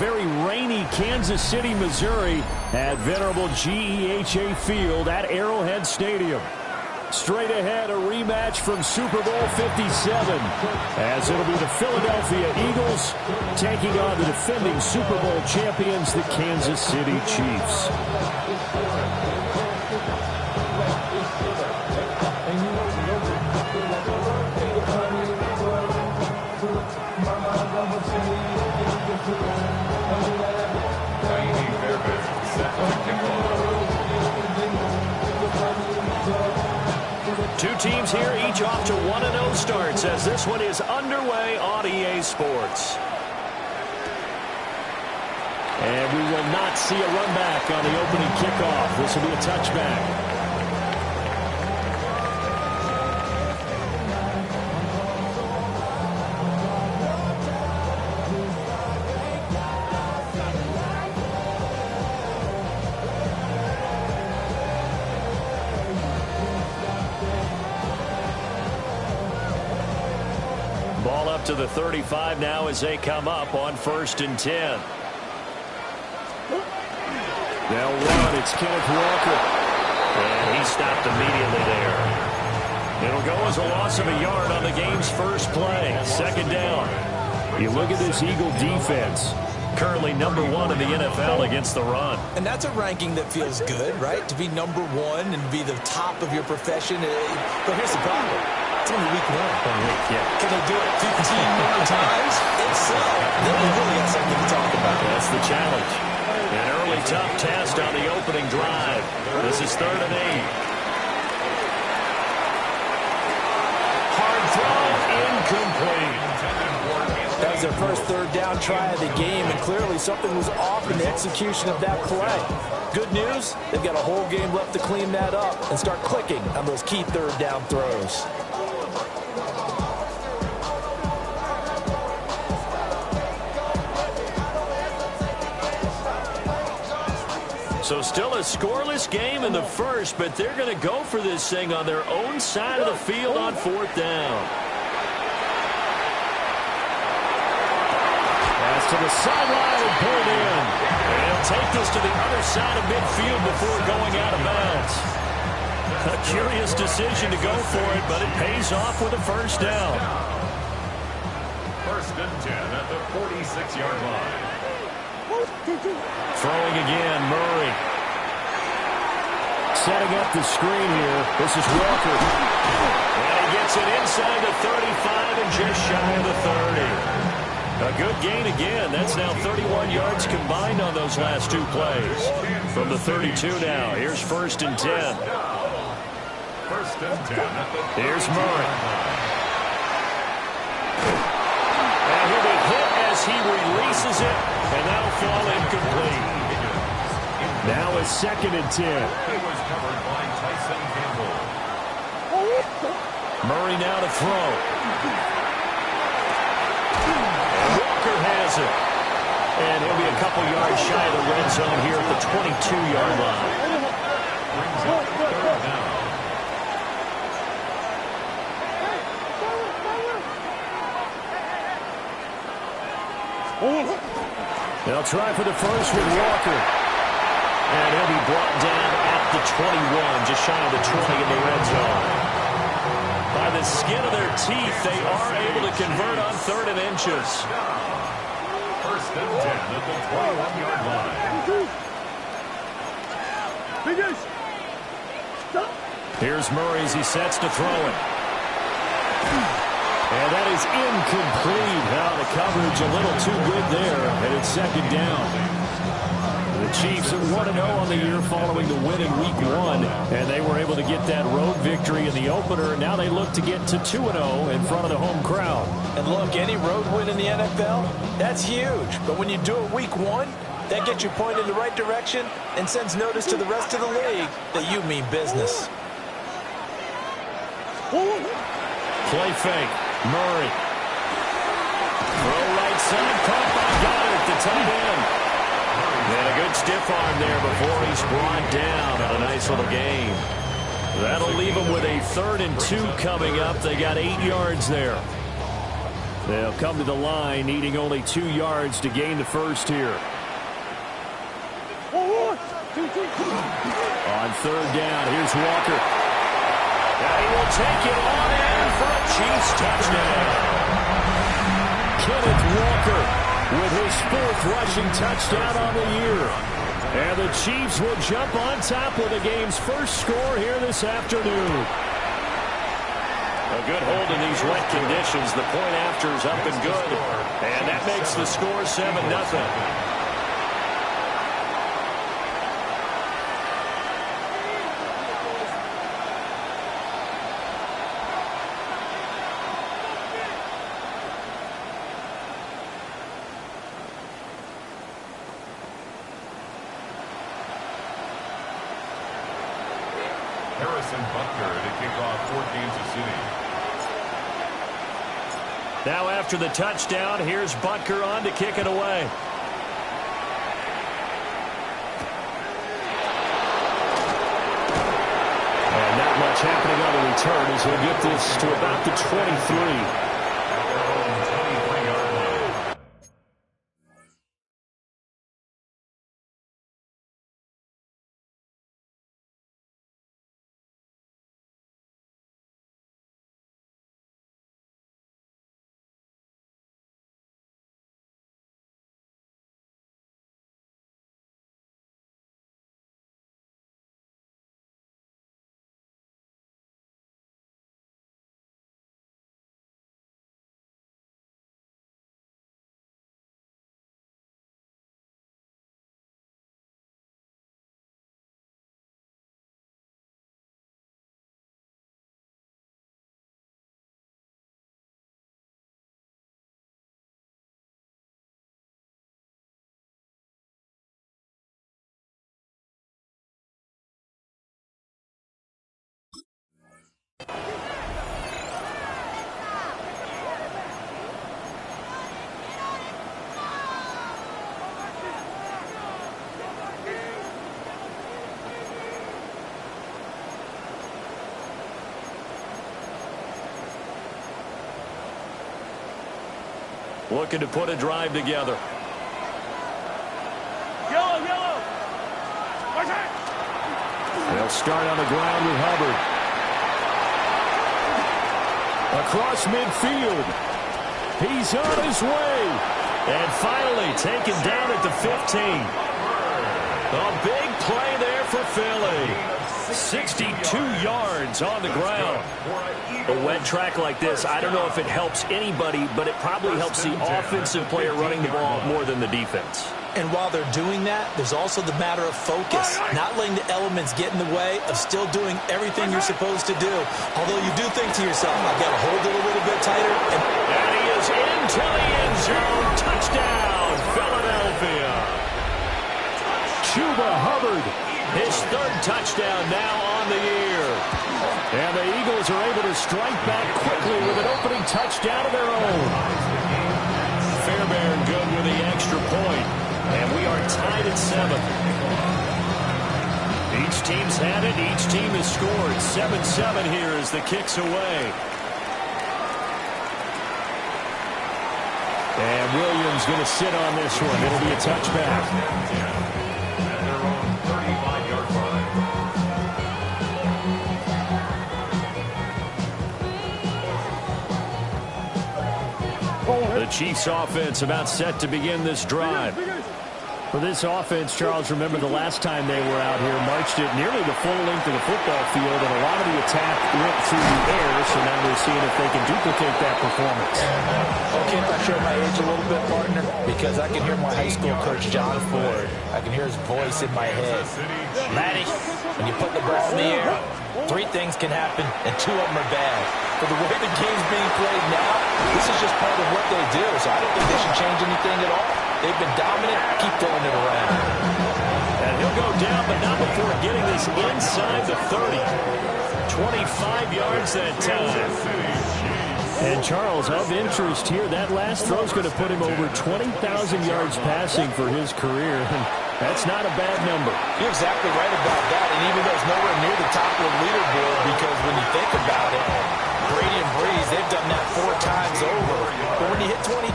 very rainy Kansas City, Missouri at venerable GEHA Field at Arrowhead Stadium. Straight ahead, a rematch from Super Bowl 57, as it'll be the Philadelphia Eagles taking on the defending Super Bowl champions, the Kansas City Chiefs. Two teams here, each off to 1-0 starts as this one is underway on EA Sports. And we will not see a run back on the opening kickoff. This will be a touchback. Ball up to the 35 now as they come up on 1st and 10. They'll run. It's Kenneth Walker. And he stopped immediately there. It'll go as a loss of a yard on the game's first play. 2nd down. You look at this Eagle defense. Currently number 1 in the NFL against the run. And that's a ranking that feels good, right? To be number 1 and be the top of your profession. But here's the problem. It's only week 1. Yeah. Can they do it 15 more times? If so, then we really got something to talk about. That's the challenge. An early tough test on the opening drive. This is 3rd and 8. Hard throw, incomplete. That was their first 3rd down try of the game, and clearly something was off in the execution of that play. Good news, they've got a whole game left to clean that up and start clicking on those key 3rd down throws. So still a scoreless game in the first, but they're going to go for this thing on their own side of the field on 4th down. Pass to the sideline and pulled in. And he'll take this to the other side of midfield before going out of bounds. A curious decision to go for it, but it pays off with a 1st down. 1st and 10 at the 46-yard line. Throwing again, Murray. Setting up the screen here. This is Walker. And he gets it inside the 35 and just shy of the 30. A good gain again. That's now 31 yards combined on those last 2 plays. From the 32 now. Here's 1st and 10. 1st and 10. Here's Murray. And he'll be hit as he releases it. And that'll fall incomplete. Now it's 2nd and 10. He was covered by Tyson Campbell. Murray now to throw. And Walker has it. And he'll be a couple yards shy of the red zone here at the 22-yard line. Brings up 3rd down. They'll try for the first with Walker. And he'll be brought down at the 21, just shy of the 20 in the red zone. By the skin of their teeth, they are able to convert on 3rd and inches. 1st and 10 at the 21-yard line. Here's Murray as he sets to throw it. And that is incomplete. Now the coverage a little too good there, and it's 2nd down. The Chiefs are 1-0 on the year following the win in Week 1, and they were able to get that road victory in the opener. Now they look to get to 2-0 in front of the home crowd. And look, any road win in the NFL, that's huge. But when you do it Week 1, that gets you pointed in the right direction and sends notice to the rest of the league that you mean business. Play fake. Murray. Throw right side. Caught by Goddard, the tight end. And a good stiff arm there before he's brought down on a nice little gain. That'll leave them with a 3rd and 2 coming up. They got 8 yards there. They'll come to the line, needing only 2 yards to gain the first here. On third down, here's Walker. And he will take it on in for a Chiefs touchdown. Kenneth Walker with his 4th rushing touchdown on the year. And the Chiefs will jump on top with the game's first score here this afternoon. A good hold in these wet conditions. The point after is up and good. And that makes the score 7-0. Now after the touchdown, here's Butker on to kick it away. And not much happening on the return as he'll get this to about the 23. Looking to put a drive together. Yellow. They'll start on the ground with Hubbard. Across midfield. He's on his way. And finally taken down at the 15. A big play there for Philly. 62 yards on the ground. A wet track like this, I don't know if it helps anybody, but it probably helps the offensive player running the ball more than the defense. And while they're doing that, there's also the matter of focus. Not letting the elements get in the way of still doing everything you're supposed to do. Although you do think to yourself, I've got to hold it a little bit tighter. And he is into the end zone. Touchdown, Philadelphia. Chuba Hubbard, his 3rd touchdown now on the year. And the Eagles are able to strike back quickly with an opening touchdown of their own. Fairbairn good with the extra point. And we are tied at 7. Each team's had it. Each team has scored. 7-7 here as the kick's away. And Williams going to sit on this one. It'll be a touchback. At their own 35-yard line. The Chiefs offense about set to begin this drive. For this offense, Charles, remember the last time they were out here, marched it nearly the full length of the football field, and a lot of the attack went through the air, so now they're seeing if they can duplicate that performance. Okay, if I show my age a little bit, partner, because I can hear my high school coach, John Ford. I can hear his voice in my head. Matty, when you put the ball in the air, 3 things can happen, and 2 of them are bad. For the way the game's being played now, this is just part of what they do, so I don't think they should change anything at all. They've been dominant. Keep throwing it around. And he'll go down, but not before getting this inside the 30. 25 yards that time. And Charles, of interest here, that last throw is going to put him over 20,000 yards passing for his career. And that's not a bad number. You're exactly right about that. And even though it's nowhere near the top of the leaderboard, because when you think about it, Brady and Breeze, they've done that 4 times over. But when you hit 20,000,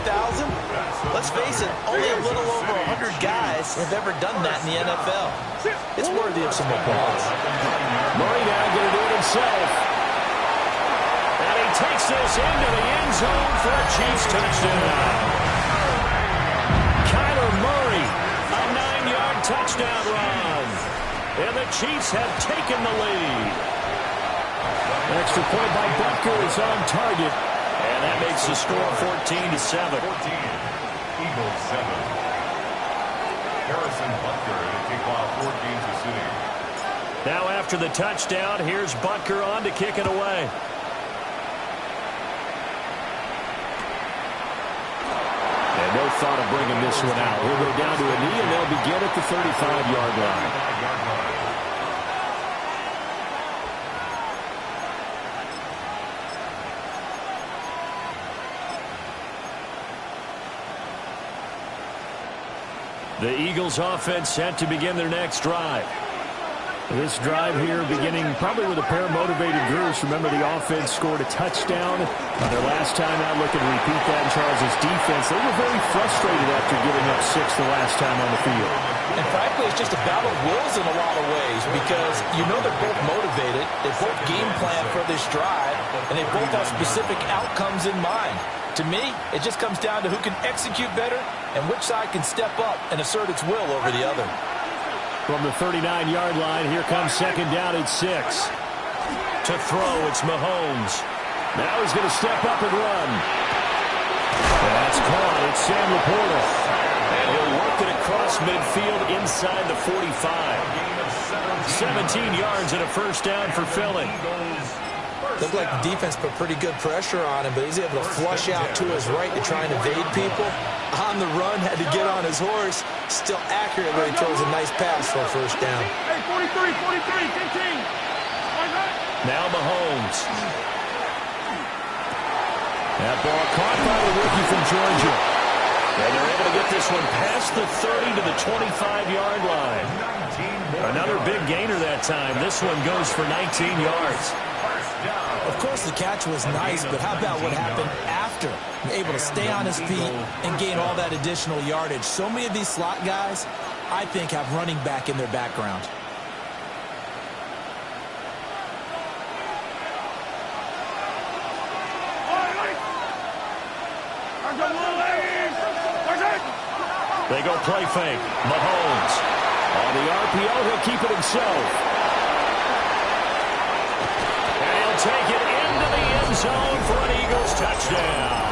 let's face it, only a little over 100 guys have ever done that in the NFL. It's worthy of some applause. Murray now going to do it himself. And he takes this into the end zone for a Chiefs touchdown. Kyler Murray, a 9-yard touchdown run. And the Chiefs have taken the lead. Extra point by Butker is on target. And that makes the score 14-7. 14, Eagles 7. Harrison Butker to kick off 4 Kansas City. Now after the touchdown, here's Butker on to kick it away. And no thought of bringing this one out. He'll go down to a knee, and they'll begin at the 35-yard line. The Eagles offense set to begin their next drive. This drive here beginning probably with a pair of motivated groups. Remember, the offense scored a touchdown on their last time out. Looking to repeat that in Charles' defense. They were very frustrated after giving up 6 the last time on the field. And frankly, it's just a battle of wills in a lot of ways because you know they're both motivated. They both game plan for this drive, and they both have specific outcomes in mind. To me, it just comes down to who can execute better and which side can step up and assert its will over the other. From the 39-yard line, here comes second down at 6. To throw, it's Mahomes. Now he's going to step up and run. That's caught. It's Sam Laporta. And he'll work it across midfield inside the 45. 17 yards and a first down for Philly. Looked like the defense put pretty good pressure on him, but he's able to flush out to his right to try and evade people. On the run, had to get on his horse. Still accurate when he throws a nice pass for a first down. Hey, 43, 15. Now Mahomes. That ball caught by the rookie from Georgia. And they're able to get this one past the 30 to the 25-yard line. Another big gainer that time. This one goes for 19 yards. Of course, the catch was nice, but how about what happened after? Able to stay on his feet and gain all that additional yardage. So many of these slot guys, I think, have running back in their background. They go play fake. Mahomes. On the RPO, he'll keep it himself. And he'll take it into the end zone for an Eagles touchdown.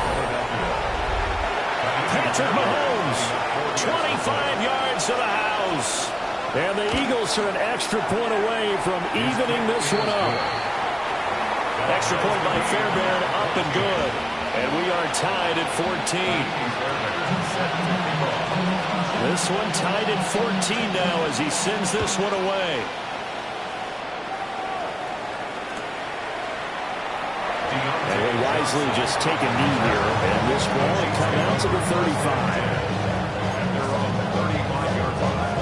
Patrick Mahomes, 25 yards to the house. And the Eagles are an extra point away from evening this one up. Extra point by Fairbairn, up and good. And we are tied at 14. This one tied at 14 now as he sends this one away. And he'll wisely just take a knee here. And this ball will come out to the 35. And they're on the 35-yard line.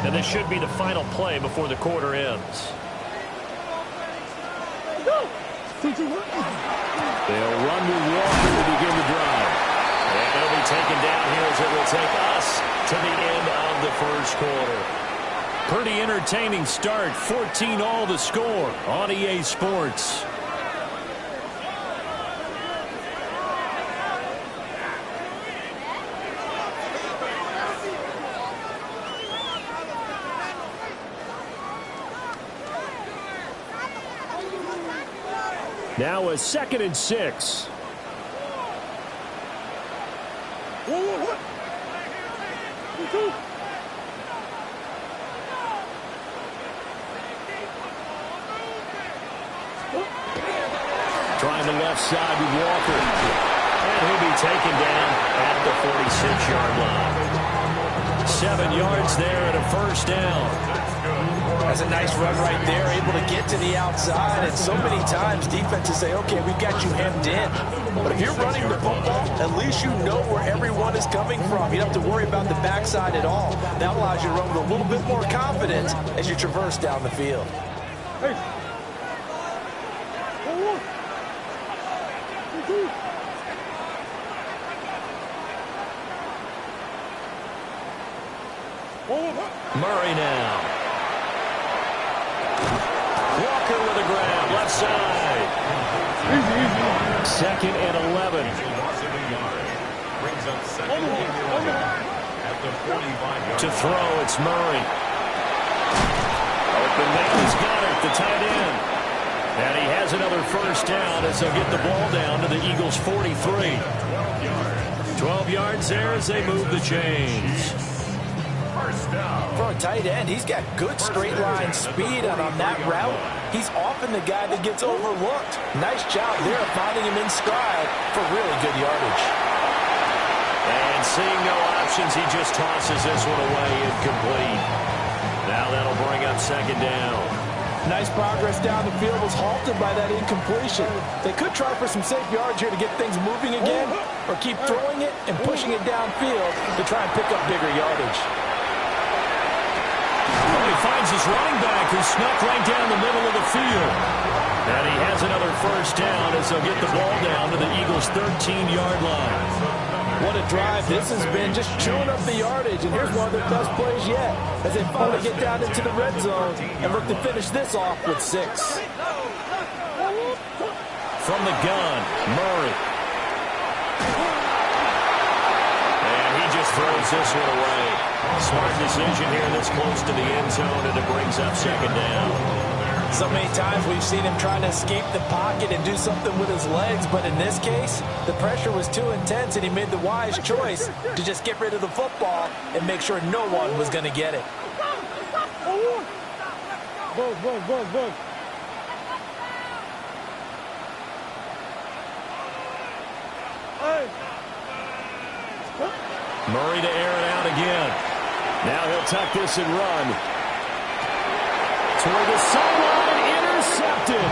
And this should be the final play before the quarter ends. They'll run with Walker to begin the drive. And they'll be taken down here as it will take us to the end of the first quarter. Pretty entertaining start. 14-all the score on EA Sports. Now a 2nd and 6. Trying the left side with Walker. And he'll be taken down at the 46-yard line. 7 yards there and a first down. That's a nice run right there, able to get to the outside. And so many times defenses say, okay, we've got you hemmed in. But if you're running the football, at least you know where everyone is coming from. You don't have to worry about the backside at all. That allows you to run with a little bit more confidence as you traverse down the field. Murray now. Walker with a grab, left side. Second and 11. To throw, it's Murray. Open man has got it, the tight end. And he has another first down as they'll get the ball down to the Eagles' 43. 12 yards there as they move the chains. For a tight end, he's got good straight line speed, and on that route, he's often the guy that gets overlooked. Nice job there of finding him in stride for really good yardage. And seeing no options, he just tosses this one away incomplete. Now that'll bring up second down. Nice progress down the field was halted by that incompletion. They could try for some safe yards here to get things moving again, or keep throwing it and pushing it downfield to try and pick up bigger yardage. He finds his running back who snuck right down the middle of the field. And he has another first down as they'll get the ball down to the Eagles' 13-yard line. What a drive this has been, just chewing up the yardage. And here's one of their best plays yet as they finally get down into the red zone and look to finish this off with 6. From the gun, Murray. And he just throws this one away. Smart decision here this close to the end zone, and it brings up second down. So many times we've seen him trying to escape the pocket and do something with his legs, but in this case, the pressure was too intense, and he made the wise choice to just get rid of the football and make sure no one was going to get it. Murray to air it out again. Now he'll tuck this and run. Toward the sideline, intercepted.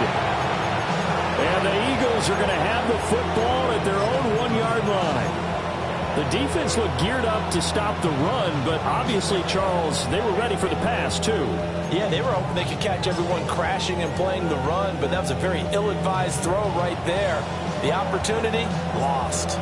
And the Eagles are going to have the football at their own 1-yard line. The defense looked geared up to stop the run, but obviously, Charles, they were ready for the pass, too. Yeah, they were hoping they could catch everyone crashing and playing the run, but that was a very ill-advised throw right there. The opportunity, lost.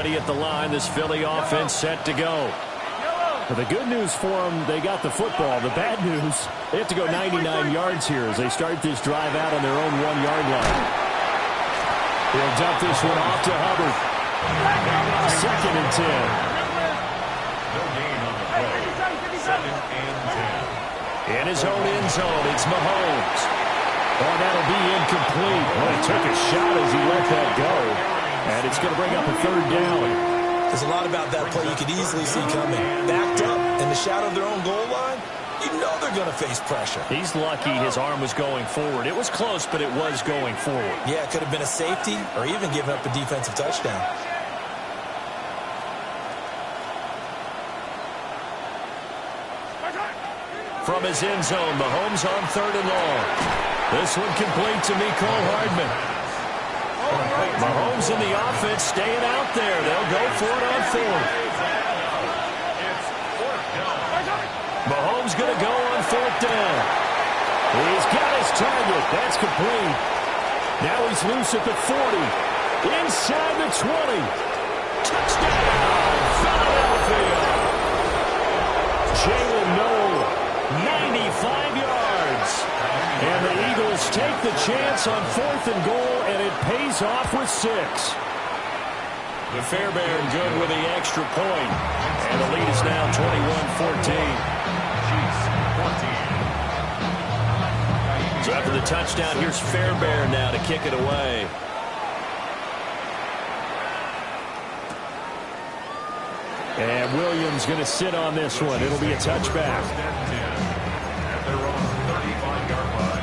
At the line, this Philly offense set to go. But the good news for them, they got the football. The bad news, they have to go 99 yards here as they start this drive out on their own 1-yard line. He'll dump this one off to Hubbard. Second and 10. No gain on the play. Second and 10. In his own end zone, it's Mahomes. Oh, that'll be incomplete. Well, he took a shot as he let that go. And it's going to bring up a third down. There's a lot about that play you could easily see coming. Backed up in the shadow of their own goal line, you know they're going to face pressure. He's lucky his arm was going forward. It was close, but it was going forward. Yeah, it could have been a safety or even given up a defensive touchdown. From his end zone, Mahomes on third and long. This one complete to Mecole Hardman. Mahomes in the offense staying out there. They'll go for it on fourth. Mahomes going to go on fourth down. He's got his target. That's complete. Now he's loose at the 40. Inside the 20. Touchdown, Philadelphia. Jalen Noel, 95 yards. And the Eagles take the chance on fourth and goal, and it pays off with 6. The Fairbairn good with the extra point. And the lead is now 21-14. So after the touchdown, here's Fairbairn now to kick it away. And Williams going to sit on this one. It'll be a touchback. At their own 35-yard line.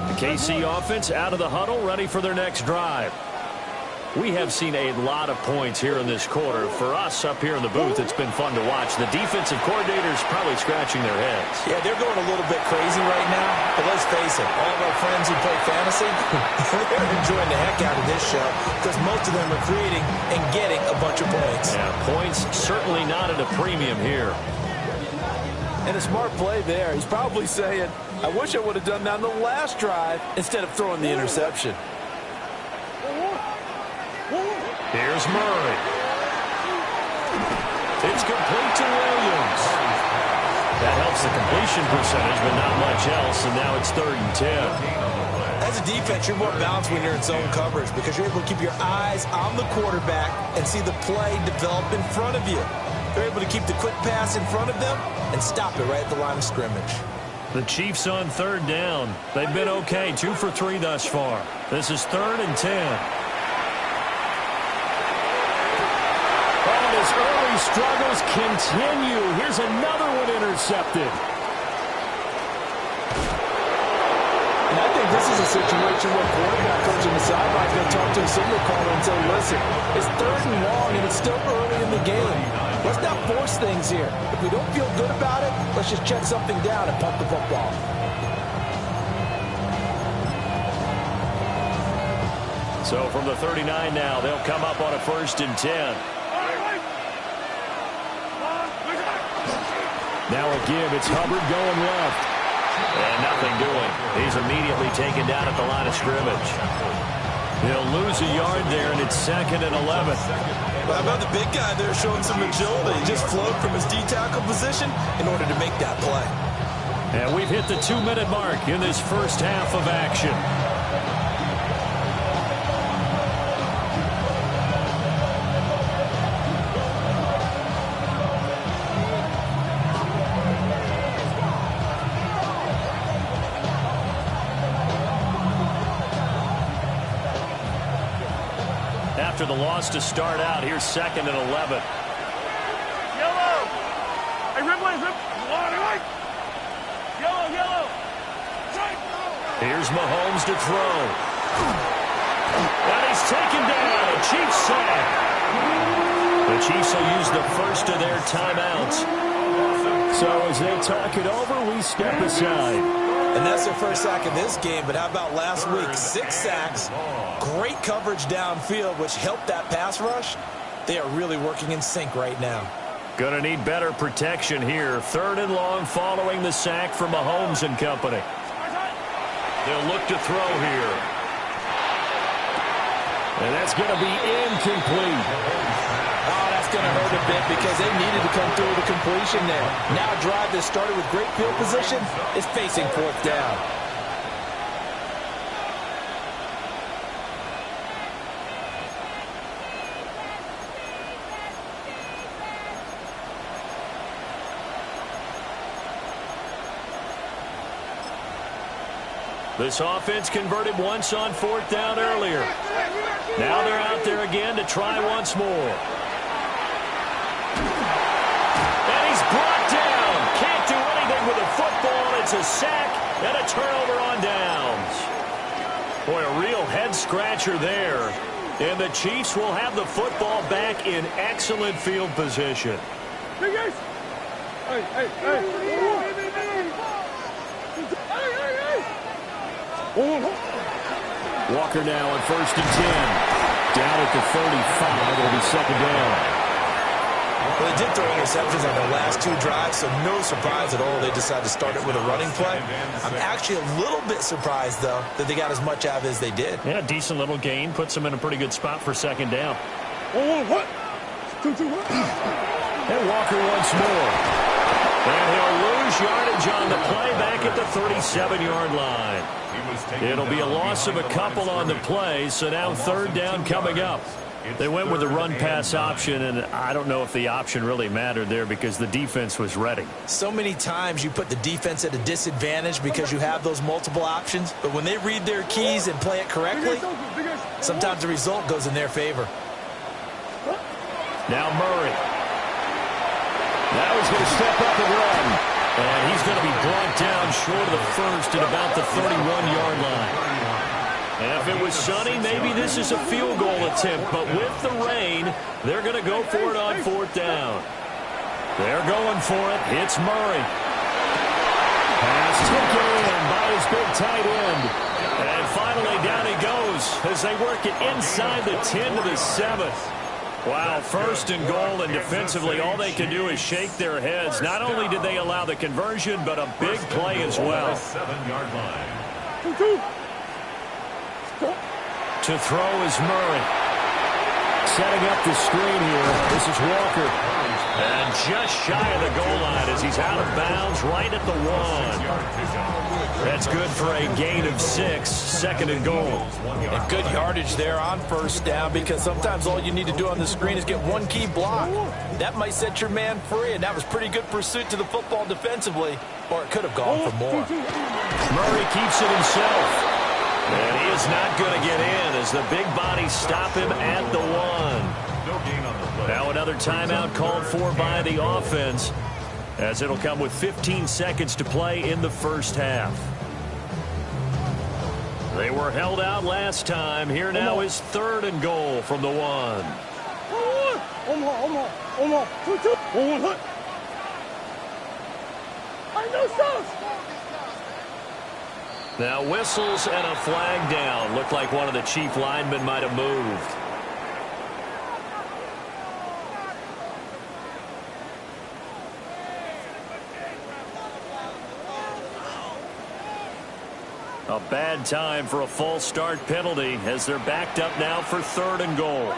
The KC offense out of the huddle, ready for their next drive. We have seen a lot of points here in this quarter. For us up here in the booth, it's been fun to watch. The defensive coordinators probably scratching their heads. Yeah, they're going a little bit crazy right now. But let's face it, all of our friends who play fantasy, they're enjoying the heck out of this show because most of them are creating and getting a bunch of points. Yeah, points certainly not at a premium here. And a smart play there. He's probably saying, I wish I would have done that on the last drive instead of throwing the interception. Here's Murray. It's complete to Williams. That helps the completion percentage, but not much else, and now it's 3rd and 10. As a defense, you're more balanced when you're in zone coverage because you're able to keep your eyes on the quarterback and see the play develop in front of you. They're able to keep the quick pass in front of them and stop it right at the line of scrimmage. The Chiefs on 3rd down. They've been okay, 2 for 3 thus far. This is 3rd and 10. His early struggles continue. Here's another one intercepted. And I think this is a situation where quarterback coach on the sideline is going to talk to a signal caller and say, listen, it's 3rd and long and it's still early in the game. Let's not force things here. If we don't feel good about it, let's just check something down and pump the football. So from the 39 now, they'll come up on a 1st and 10. Now a give. It's Hubbard going left. And nothing doing. He's immediately taken down at the line of scrimmage. He'll lose a yard there, and it's 2nd and 11. Well, how about the big guy there showing some agility? He just flowed from his D-tackle position in order to make that play. And we've hit the 2-minute mark in this first half of action. After the loss to start out, here's 2nd and 11. Yellow. Hey, Ripley. Yellow. Here's Mahomes to throw. And he's taken down. A Chiefs sack. The Chiefs will use the first of their timeouts. So as they talk it over, we step aside. And that's their first sack of this game, but how about last week? 6 sacks, great coverage downfield, which helped that pass rush. They are really working in sync right now. Gonna need better protection here. 3rd and long following the sack from Mahomes and company. They'll look to throw here. And that's gonna be incomplete. Oh, that's going to hurt a bit because they needed to come through with a completion there. Now a drive that started with great field position is facing 4th down. This offense converted once on 4th down earlier. Now they're out there again to try once more. And he's brought down. Can't do anything with the football. It's a sack and a turnover on downs. Boy, a real head-scratcher there. And the Chiefs will have the football back in excellent field position. Hey. Walker now on 1st and 10. Down at the 35. It'll be 2nd down. Well, they did throw interceptions on their last 2 drives, so no surprise at all they decided to start it with a running play. I'm actually a little bit surprised, though, that they got as much out of it as they did. Yeah, decent little gain. Puts them in a pretty good spot for 2nd down. What? And Walker once more. And he'll lose yardage on the play back at the 37-yard line. It'll be a loss of a couple on the play, so now 3rd down coming up. They went with the run-pass option, and I don't know if the option really mattered there because the defense was ready. So many times you put the defense at a disadvantage because you have those multiple options, but when they read their keys and play it correctly, sometimes the result goes in their favor. Now Murray. Now he's going to step up and run. And he's going to be brought down short of the first at about the 31-yard line. And if it was sunny, maybe this is a field goal attempt. But with the rain, they're going to go for it on 4th down. They're going for it. It's Murray. Pass taken in by his big tight end. And finally down he goes as they work it inside the 10 to the 7. Wow, 1st and goal, and defensively all they can do is shake their heads. Not only did they allow the conversion, but a big play as well. 7-yard line. To throw is Murray. Setting up the screen here. This is Walker. And just shy of the goal line as he's out of bounds right at the 1. That's good for a gain of 6, 2nd and goal. And good yardage there on 1st down, because sometimes all you need to do on the screen is get one key block. That might set your man free, and that was pretty good pursuit to the football defensively, or it could have gone for more. Murray keeps it himself. And he is not going to get in as the big bodies stop him at the 1. Now another timeout called for by the offense, as it'll come with 15 seconds to play in the 1st half. They were held out last time. Here now is 3rd and goal from the 1. Now whistles and a flag down. Looked like one of the chief linemen might have moved. A bad time for a false start penalty as they're backed up now for 3rd and goal.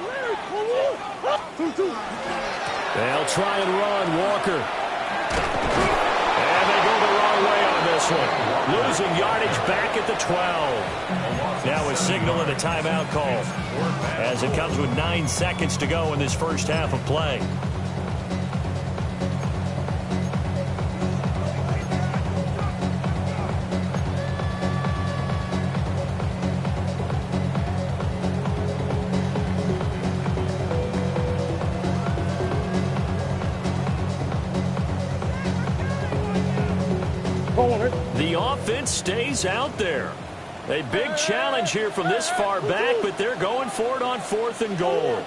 They'll try and run Walker. And they go the wrong way on this one. Losing yardage back at the 12. Now a signal and a timeout call as it comes with 9 seconds to go in this 1st half of play. The offense stays out there. A big challenge here from this far back, but they're going for it on 4th and goal.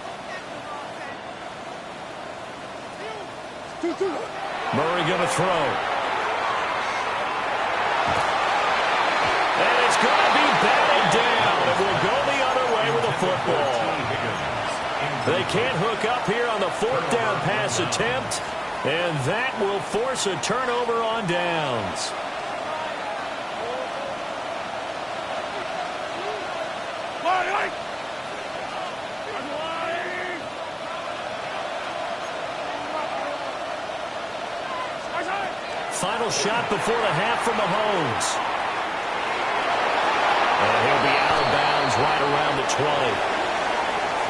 Murray going to throw. And it's going to be batted down. It will go the other way with a football. They can't hook up here on the 4th down pass attempt, and that will force a turnover on downs. Final shot before the half from Mahomes. And he'll be out of bounds right around the 20.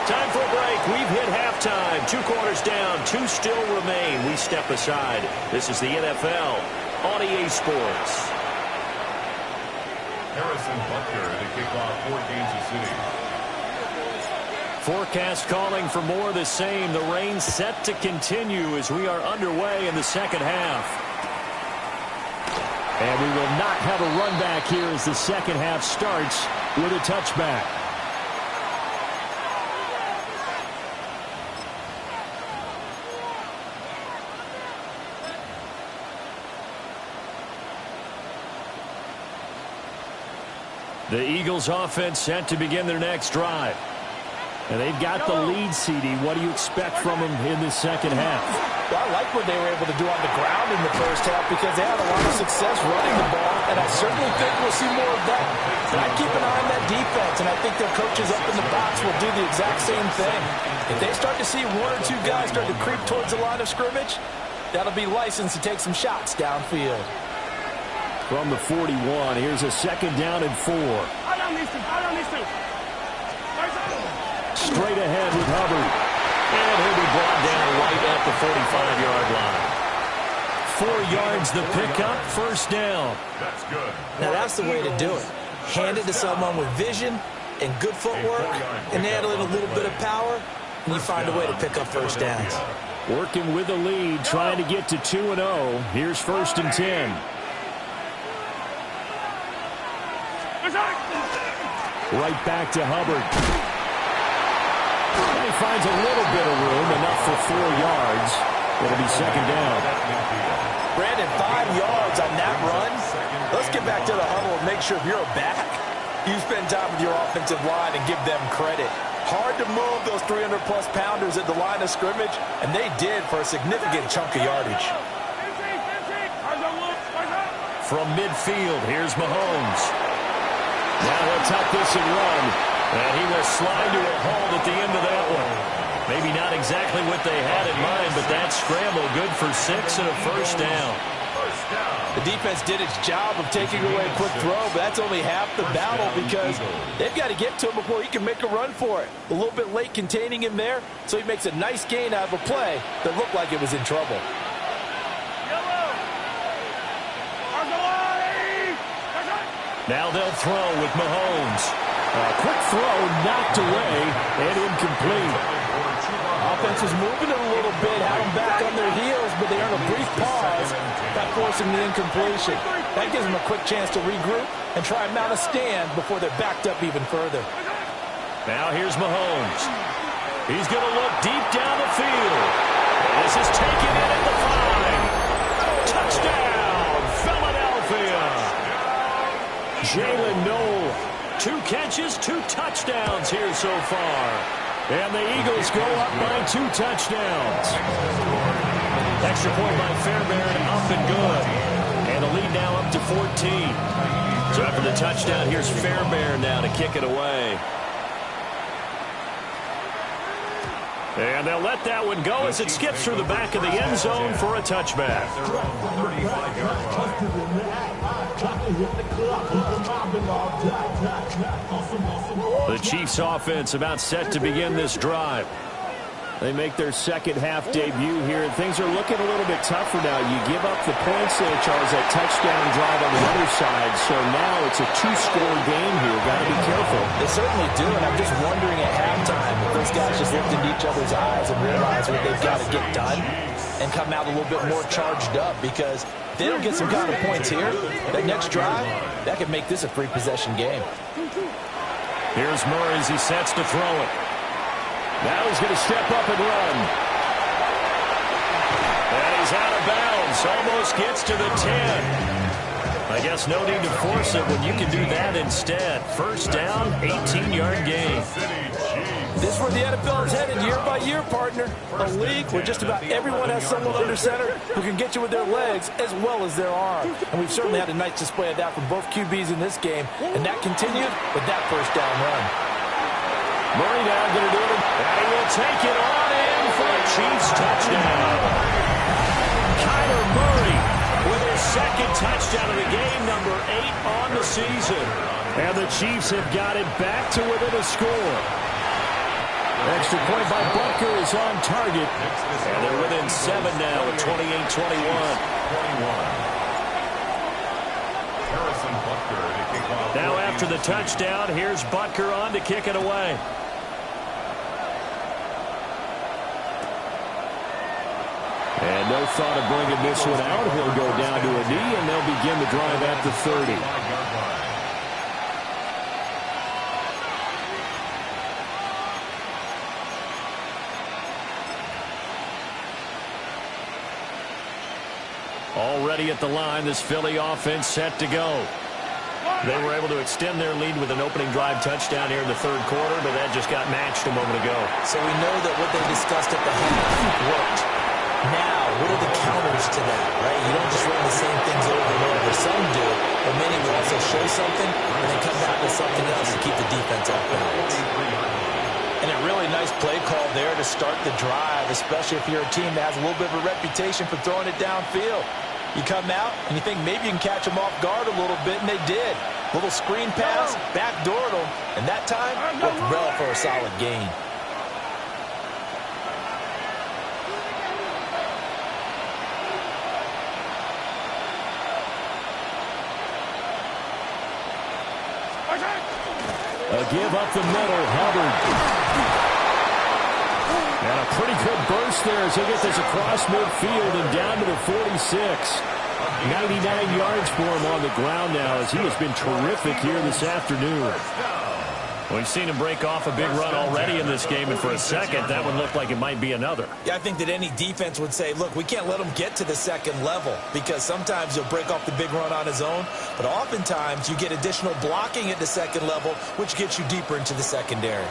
Time for a break. We've hit halftime. 2 quarters down. 2 still remain. We step aside. This is the NFL on EA Sports. Harrison Butker to kick off for Kansas City. Forecast calling for more of the same. The rain set to continue as we are underway in the 2nd half. And we will not have a run back here as the 2nd half starts with a touchback. The Eagles offense set to begin their next drive. And they've got the lead, CD. What do you expect from them in the 2nd half? Well, I like what they were able to do on the ground in the 1st half because they had a lot of success running the ball, and I certainly think we'll see more of that. But I keep an eye on that defense, and I think their coaches up in the box will do the exact same thing. If they start to see 1 or 2 guys start to creep towards the line of scrimmage, that'll be licensed to take some shots downfield. From the 41, here's a 2nd down and 4. Straight ahead with Hubbard. And he'll be brought down right at the 45-yard line. 4 yards the pickup, 1st down. That's good. Now that's the way to do it. Hand it to someone with vision and good footwork, and add a little bit of power, and you find a way to pick up 1st downs. Working with the lead, trying to get to 2-0. Here's 1st and 10. Right back to Hubbard. And he finds a little bit of room, enough for 4 yards. It'll be second down. Brandon, 5 yards on that run. Let's get back to the huddle and make sure if you're a back, you spend time with your offensive line and give them credit. Hard to move those 300-plus pounders at the line of scrimmage, and they did for a significant chunk of yardage. From midfield, here's Mahomes. Now he'll tuck this and run, and he will slide to a hold at the end of that one. Maybe not exactly what they had in mind, but that scramble good for 6 and a first down. The defense did its job of taking away a quick throw, but that's only half the battle because they've got to get to him before he can make a run for it. A little bit late containing him there, so he makes a nice gain out of a play that looked like it was in trouble. Now they'll throw with Mahomes. A quick throw knocked away and incomplete. Offense was moving it a little bit, had them back on their heels, but they earned a brief pause by forcing the incompletion. That gives them a quick chance to regroup and try and mount a stand before they're backed up even further. Now here's Mahomes. He's going to look deep down the field. This is taken in at the 5. Touchdown, Philadelphia. Jalen Noel, 2 catches, 2 touchdowns here so far. And the Eagles go up by 2 touchdowns. Extra point by Fairbairn, up and good. And the lead now up to 14. So after the touchdown, here's Fairbairn now to kick it away. And they'll let that one go as it skips through the back of the end zone for a touchback. The Chiefs offense about set to begin this drive. They make their second half debut here, and things are looking a little bit tougher now. You give up the points there, Charles, that touchdown drive on the other side. So now it's a 2-score game here. Got to be careful. They certainly do, and I'm just wondering at halftime if those guys just looked into each other's eyes and realize what they've got to get done and come out a little bit more charged up, because if they don't get some kind of points here, that next drive, that could make this a free possession game. Here's Murray as he sets to throw it. Now he's going to step up and run. And he's out of bounds. Almost gets to the 10. I guess no need to force it when you can do that instead. First down, 18-yard gain. This is where the NFL is headed year by year, partner. A league where just about everyone has someone under center who can get you with their legs as well as their arm. And we've certainly had a nice display of that from both QBs in this game. And that continued with that first down run. Murray now going to do it, and he will take it on in for a Chiefs touchdown. Kyler Murray with his second touchdown of the game, number 8 on the season. And the Chiefs have got it back to within a score. Extra point by Butker is on target. And they're within 7 now at 28-21. Now after the touchdown, here's Butker on to kick it away. And no thought of bringing this one out. He'll go down to a knee, and they'll begin the drive at the 30. Already at the line, this Philly offense set to go. They were able to extend their lead with an opening drive touchdown here in the third quarter, but that just got matched a moment ago. So we know that what they discussed at the half worked. Now, what are the counters to that, right? You don't just run the same things over and over. Some do, but many will also show something and then come back with something else to keep the defense off balance. And a really nice play call there to start the drive, especially if you're a team that has a little bit of a reputation for throwing it downfield. You come out and you think maybe you can catch them off guard a little bit, and they did. Little screen pass, backdoored them, and that time worked well for a solid gain. A give up the middle, Hubbard. And a pretty good burst there as he gets this across midfield and down to the 46. 99 yards for him on the ground now, as he has been terrific here this afternoon. We've seen him break off a big run already in this game, and for a second, that one looked like it might be another. Yeah, I think that any defense would say, look, we can't let him get to the second level, because sometimes he'll break off the big run on his own, but oftentimes you get additional blocking at the second level, which gets you deeper into the secondary.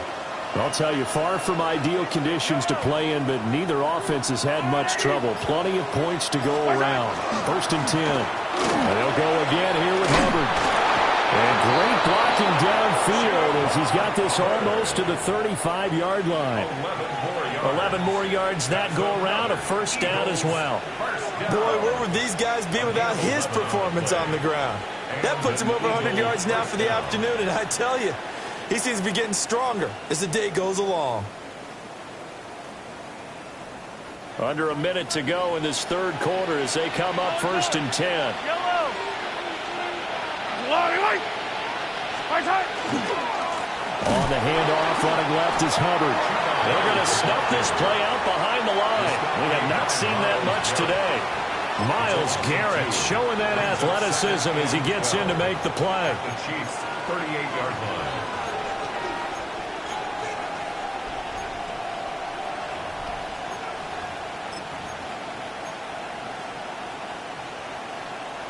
I'll tell you, far from ideal conditions to play in, but neither offense has had much trouble. Plenty of points to go around. 1st and 10. And they'll go again here with Hubbard. And great blocking downfield as he's got this almost to the 35-yard line. 11 more yards that go around, a first down as well. Boy, where would these guys be without his performance on the ground? That puts him over 100 yards now for the afternoon, and I tell you, he seems to be getting stronger as the day goes along. Under a minute to go in this third quarter as they come up 1st and 10. On the handoff, running left is Hubbard. They're going to snuff this play out behind the line. We have not seen that much today. Myles Garrett showing that athleticism as he gets in to make the play. The Chiefs' 38-yard line.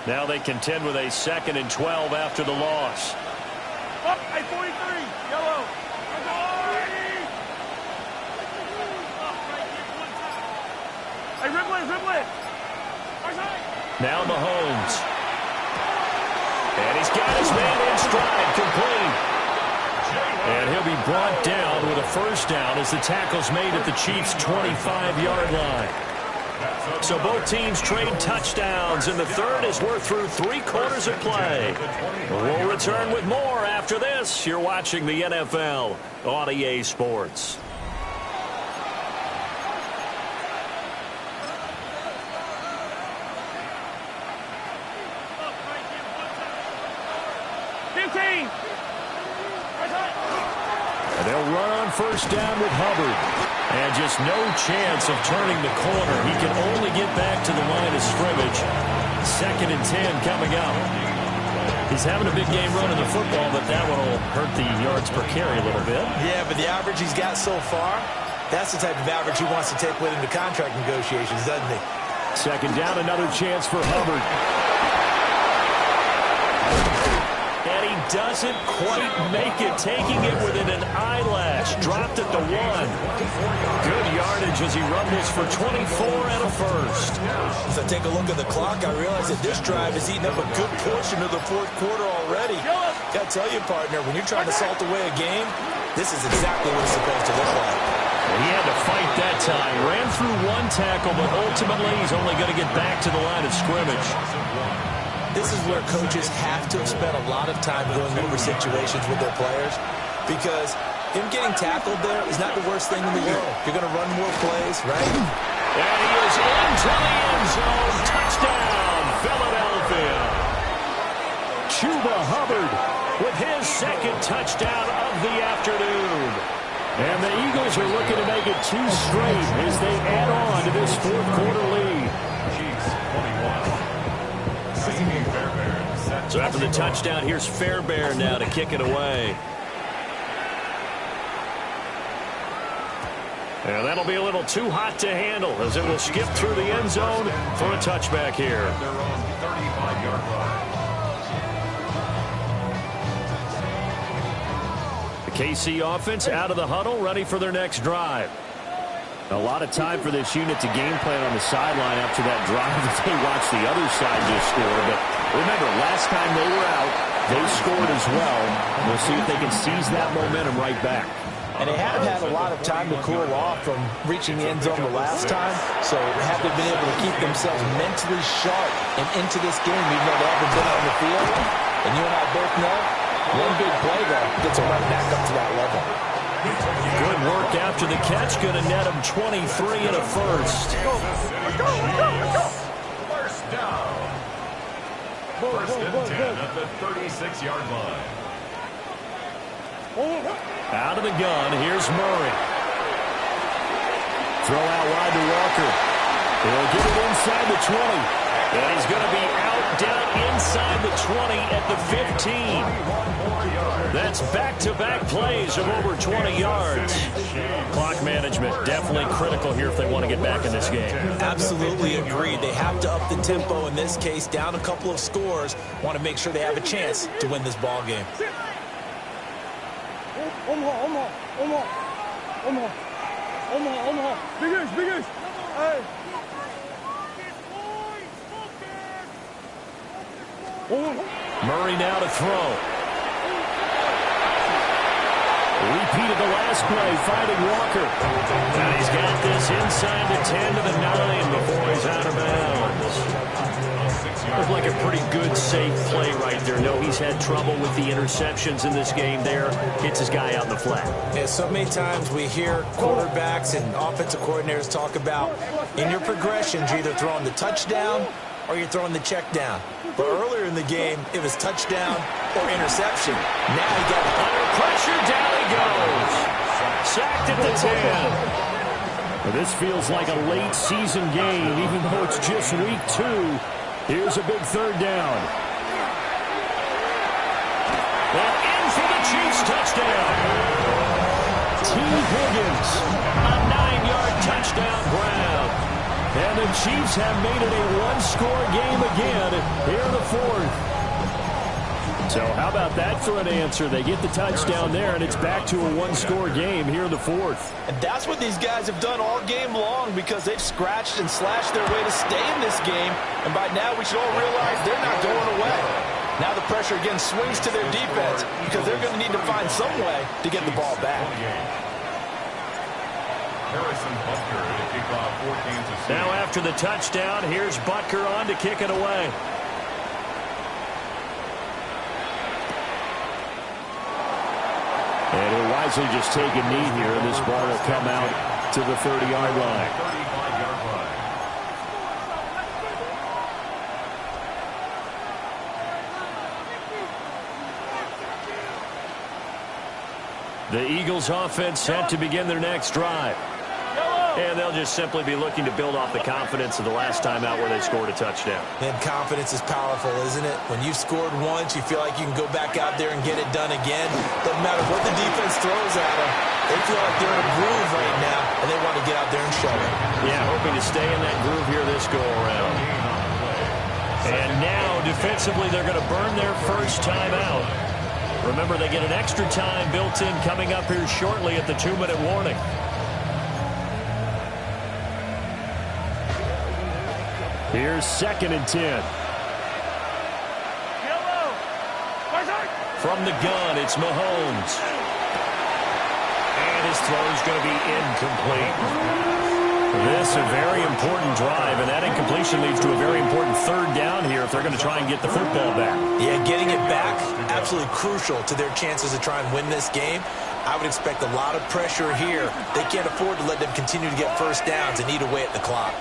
Now they contend with a 2nd and 12 after the loss. Up, I 43, yellow. Hey, Riblet. Now Mahomes. And he's got his man in stride, complete. And he'll be brought down with a first down as the tackle's made at the Chiefs' 25-yard line. So both teams trade touchdowns, and the third as we're through 3 quarters of play. We'll return with more after this. You're watching the NFL on EA Sports. And they'll run on first down with Hubbard. And just no chance of turning the corner. He can only get back to the line of scrimmage. 2nd and 10 coming up. He's having a big game running the football, but that one will hurt the yards per carry a little bit. Yeah, but the average he's got so far, that's the type of average he wants to take with him to contract negotiations, doesn't he? 2nd down, another chance for Hubbard. And he doesn't quite make it, taking it within an eyelash. Dropped at the 1. Good yardage as he rumbles for 24 and a first. As I take a look at the clock, I realize that this drive has eaten up a good portion of the 4th quarter already. Got to tell you, partner, when you're trying to salt away a game, this is exactly what it's supposed to look like. He had to fight that time. Ran through 1 tackle, but ultimately he's only going to get back to the line of scrimmage. This is where coaches have to have spent a lot of time going over situations with their players, because him getting tackled there is not the worst thing in the world. You're going to run more plays, right? And he is into the end zone. Touchdown, Philadelphia. Chuba Hubbard with his 2nd touchdown of the afternoon. And the Eagles are looking to make it 2 straight as they add on to this 4th quarter lead. Chiefs 21. So after the touchdown, here's Fairbairn now to kick it away. And that'll be a little too hot to handle as it will skip through the end zone for a touchback here. Their own 35-yard line. The KC offense out of the huddle, ready for their next drive. A lot of time for this unit to game plan on the sideline after that drive that they watched the other side just score. But remember, last time they were out, they scored as well. We'll see if they can seize that momentum right back. And they haven't had a lot of time to cool off from reaching the end zone the last time, so they have been able to keep themselves mentally sharp and into this game, even though they haven't been on the field. And you and I both know, one big play there gets them right back up to that level. Good work after the catch. Going to net him 23 and a first. Let's go. First down. 1st and 10 at the 36-yard line. Out of the gun, here's Murray. Throw out wide to Walker. He'll get it inside the 20. And he's going to be out down inside the 20 at the 15. That's back-to-back plays of over 20 yards. Clock management definitely critical here if they want to get back in this game. Absolutely agreed. They have to up the tempo in this case, down a couple of scores. Want to make sure they have a chance to win this ball game. Big Hey. Murray now to throw. Repeated the last play, finding Walker. And he's got this inside the 10 to the 9 before he's out of bounds. Looked like a pretty good, safe play right there. No, he's had trouble with the interceptions in this game there. Hits his guy out in the flat. Yeah, so many times we hear quarterbacks and offensive coordinators talk about in your progressions, you're either throwing the touchdown or you're throwing the check down. But earlier in the game, it was touchdown or interception. Now he got under pressure. Down he goes. Sacked at the 10. Well, this feels like a late season game, even though it's just week 2. Here's a big third down. And in for the Chiefs touchdown. T. Higgins, a 9-yard touchdown grab. And the Chiefs have made it a one-score game again here in the 4th. So how about that for an answer? They get the touchdown there, and it's back to a one-score game here in the 4th. And that's what these guys have done all game long because they've scratched and slashed their way to stay in this game. And by now, we should all realize they're not going away. Now the pressure again swings to their defense because they're going to need to find some way to get the ball back. Now after the touchdown, here's Butker on to kick it away. And he'll wisely just take a knee here, and this ball will come out to the 30-yard line. The Eagles offense set to begin their next drive. And they'll just simply be looking to build off the confidence of the last time out where they scored a touchdown. And confidence is powerful, isn't it? When you've scored once, you feel like you can go back out there and get it done again. Doesn't matter what the defense throws at them. They feel like they're in a groove right now, and they want to get out there and show it. Yeah, hoping to stay in that groove here this go-around. And now, defensively, they're going to burn their first time out. Remember, they get an extra time built in coming up here shortly at the 2-minute warning. Here's 2nd and 10. From the gun, it's Mahomes. And his throw is going to be incomplete. This a very important drive, and that incompletion leads to a very important third down here if they're going to try and get the football back. Yeah, getting it back, absolutely crucial to their chances to try and win this game. I would expect a lot of pressure here. They can't afford to let them continue to get first downs and eat away at the clock.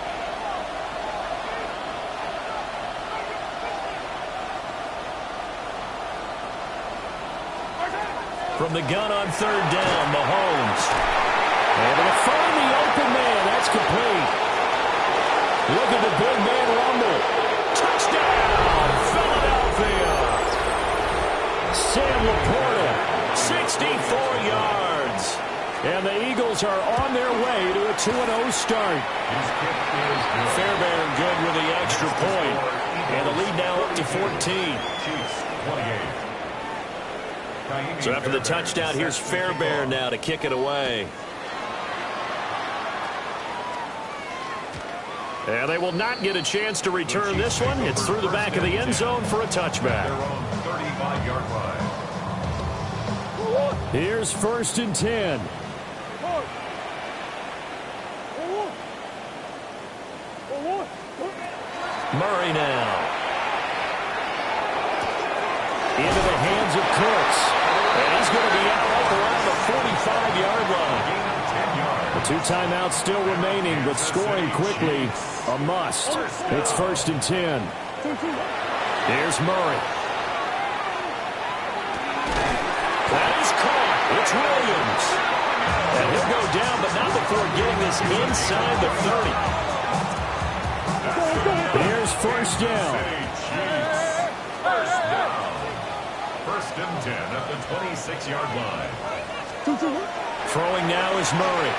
From the gun on third down, Mahomes. Able to find the open man. That's complete. Look at the big man rumble. Touchdown, Philadelphia. Sam Laporta, 64 yards. And the Eagles are on their way to a 2-0 start. Fairbairn good with the extra point. And the lead now up to 14. So after the touchdown, here's Fairbairn now to kick it away. And they will not get a chance to return this one. It's through the back of the end zone for a touchback. Here's 1st and 10. Murray now. Into the hands of Cooks. And he's going to be out up around the 45-yard line. The 2 timeouts still remaining, but scoring quickly, a must. It's 1st and 10. Here's Murray. That is caught. It's Williams. And he'll go down, but not before getting this inside the 30. Here's first down. First down. First and 10 at the 26-yard line. Throwing now is Murray.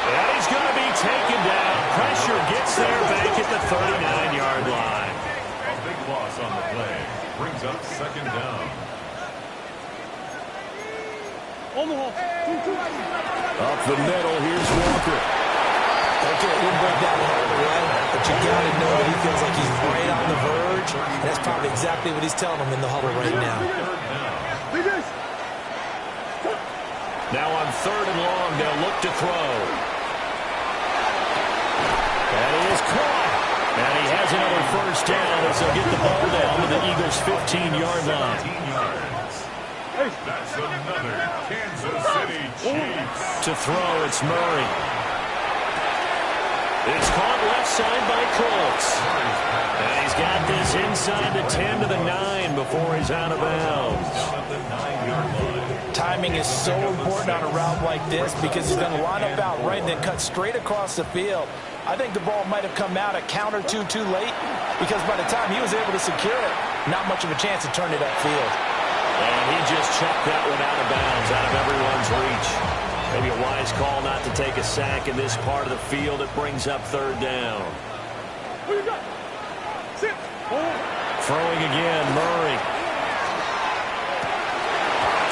And he's going to be taken down. Pressure gets there back at the 39-yard line. A big loss on the play. Brings up second down. Up the middle, here's Walker. Okay, he didn't break down the whole way, but you got to know that he feels like he's right on the verge. And that's probably exactly what he's telling them in the huddle right now. Now on third and long, they'll look to throw. That is caught. And he has another first down as they'll get the ball down to the Eagles' 15-yard line. That's another Kansas City Chiefs. To throw, it's Murray. It's caught left side by Colts. And he's got this inside the 10 to the 9 before he's out of bounds. Timing is so important on a route like this because he's going to line up out right and then cut straight across the field. I think the ball might have come out a count or two too late because by the time he was able to secure it, not much of a chance to turn it upfield. And he just chucked that one out of bounds, out of everyone's reach. Maybe a wise call not to take a sack in this part of the field. It brings up third down. Throwing again, Murray.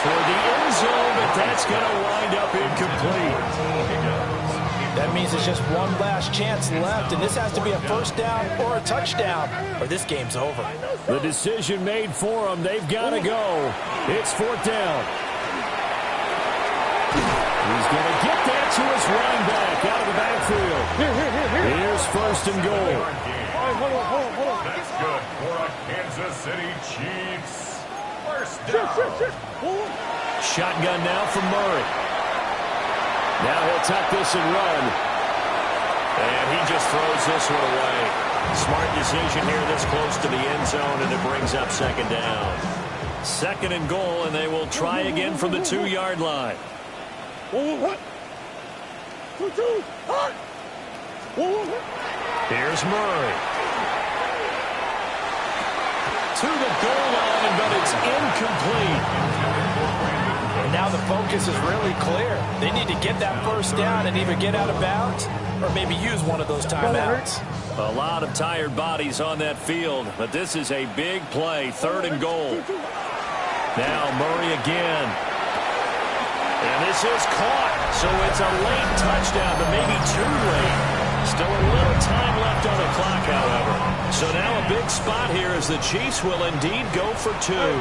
Toward the end zone, but that's going to wind up incomplete. That means it's just one last chance left, and this has to be a first down or a touchdown, or this game's over. The decision made for them. They've got to go. It's fourth down. He's going to get that to his running back out of the backfield. Here's first and goal. That's good for a Kansas City Chiefs. First down. Shotgun now from Murray. Now he'll tuck this and run. And he just throws this one away. Smart decision here this close to the end zone, and it brings up second down. Second and goal, and they will try again from the 2-yard line. Here's Murray. To the goal line, but it's incomplete. And now the focus is really clear. They need to get that first down and either get out of bounds or maybe use one of those timeouts. A lot of tired bodies on that field, but this is a big play, third and goal. Now Murray again. And this is caught, so it's a late touchdown, but maybe too late. Still a little time left on the clock, however. So now a big spot here as the Chiefs will indeed go for two.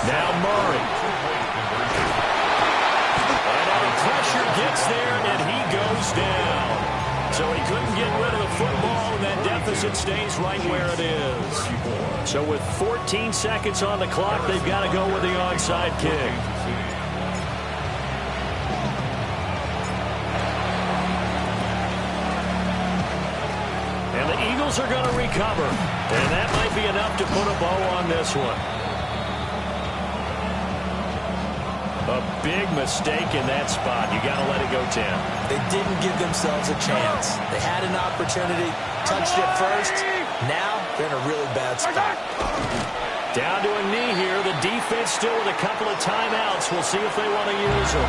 Now Murray. And all pressure gets there, and he goes down. So he couldn't get rid of the football, and that deficit stays right where it is. So with 14 seconds on the clock, they've got to go with the onside kick. And the Eagles are going to recover. And that might be enough to put a bow on this one. A big mistake in that spot. You got to let it go, Tim. They didn't give themselves a chance. They had an opportunity, touched it first. Now they're in a really bad spot. Down to a knee here. The defense still with a couple of timeouts. We'll see if they want to use them.